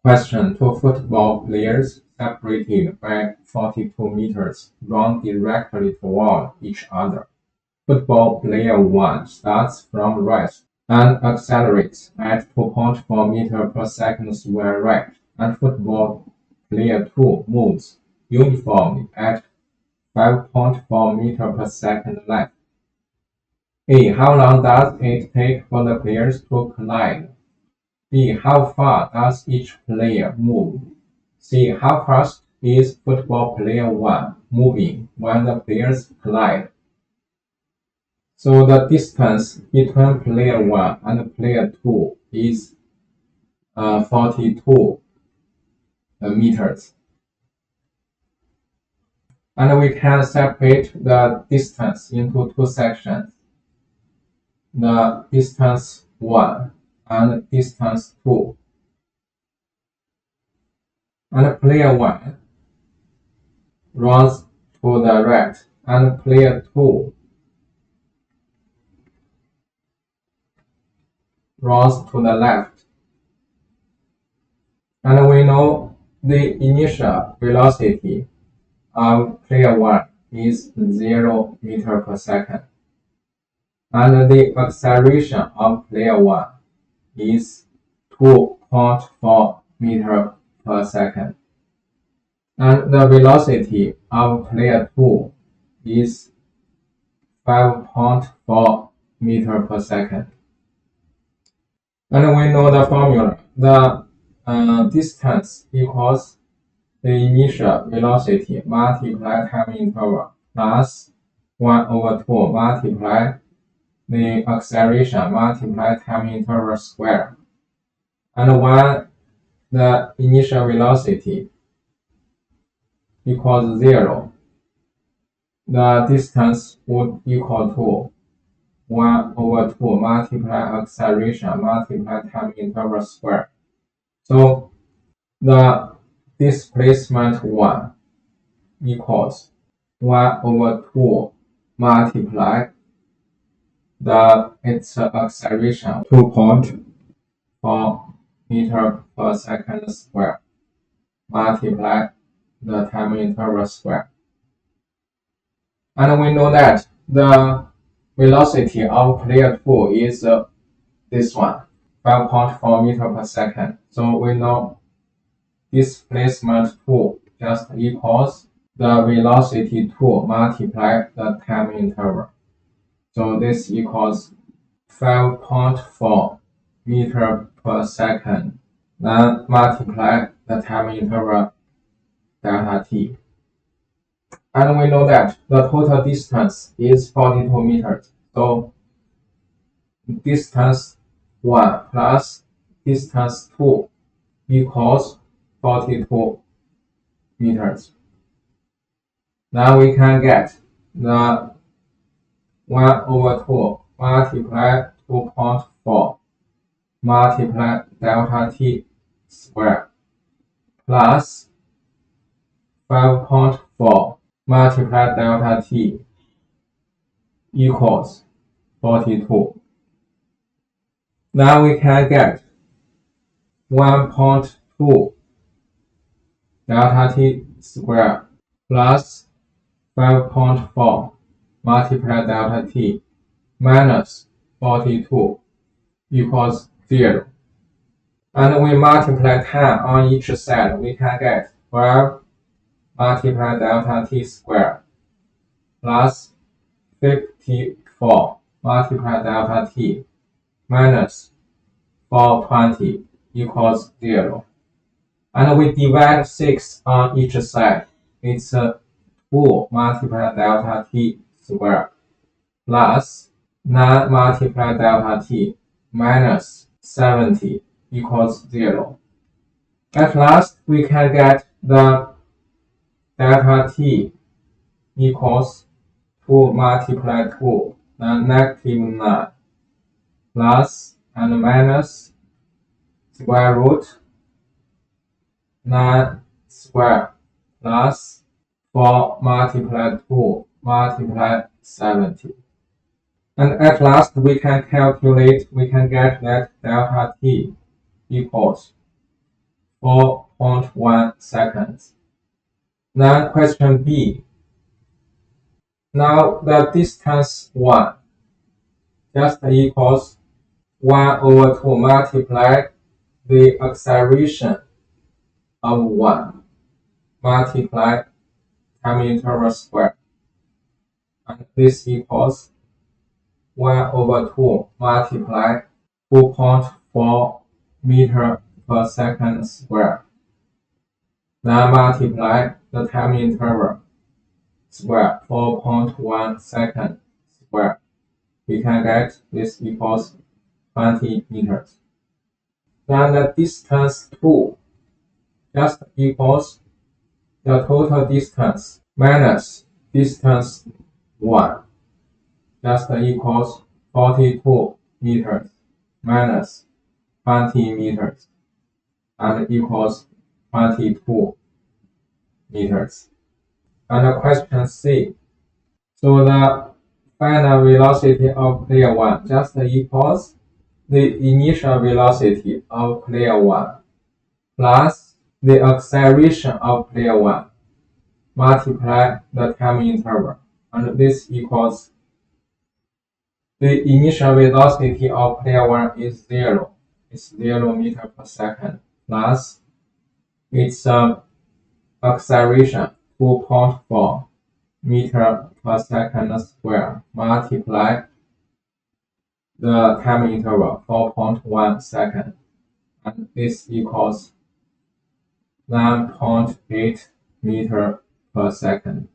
Question: Two football players separated by 42 meters run directly toward each other. Football player 1 starts from right and accelerates at 2.4 meters per second when right, and football player 2 moves uniformly at 5.4 meters per second left. A. How long does it take for the players to collide? B. How far does each player move? C. How fast is football player 1 moving when the players collide? So the distance between player 1 and player 2 is 42 meters. And we can separate the distance into two sections. The distance 1 and distance 2. And player 1 runs to the right, and player 2 runs to the left. And we know the initial velocity of player 1 is 0 meter per second. And the acceleration of player 1 is 2.4 meter per second. And the velocity of player 2 is 5.4 meter per second. And we know the formula. The distance equals the initial velocity multiplied time interval plus 1 over 2 multiplied the acceleration multiplied time interval square. And when the initial velocity equals 0, the distance would equal to 1 over 2 multiply acceleration multiply time interval square. So the displacement 1 equals 1 over 2 multiply its acceleration 2.4 meter per second square multiply the time interval square. And we know that the velocity of player 2 is this one, 5.4 meter per second. So we know displacement 2 just equals the velocity 2 multiply the time interval. So this equals 5.4 meter per second, then multiply the time interval delta t. And we know that the total distance is 42 meters. So distance 1 plus distance 2 equals 42 meters. Now we can get the 1 over 2 multiply 2.4 multiply delta t square plus 5.4 multiply delta t equals 42. Now we can get 1.2 delta t square plus 5.4 multiply delta t minus 42 equals 0. And we multiply 10 on each side, we can get 12 multiply delta t square plus 54 multiply delta t minus 420 equals 0. And we divide 6 on each side. It's 2 multiply delta t square plus 9 multiply delta t minus 70 equals 0. At last, we can get the delta t equals 2 multiply 2, then negative 9 plus and minus square root 9 square plus 4 multiply 2 multiply 70. And at last we can calculate, we can get that delta t equals 4.1 seconds. Now question B. Now the distance 1 just equals 1 over 2 multiplied the acceleration of 1 multiplied time interval square. And this equals 1 over 2 multiplied 2.4 meter per second square. Then multiply the time interval square 4.1 second square. We can get this equals 20 meters. Then the distance 2 just equals the total distance minus distance 1 just equals 42 meters minus 20 meters and equals 22 meters. And question C. So the final velocity of player 1 just equals the initial velocity of player 1 plus the acceleration of player 1 multiply the time interval. And this equals the initial velocity of player 1 is 0. It's 0 meter per second plus its acceleration 2.4 meter per second square multiply the time interval 4.1 second, and this equals 9.8 meter per second.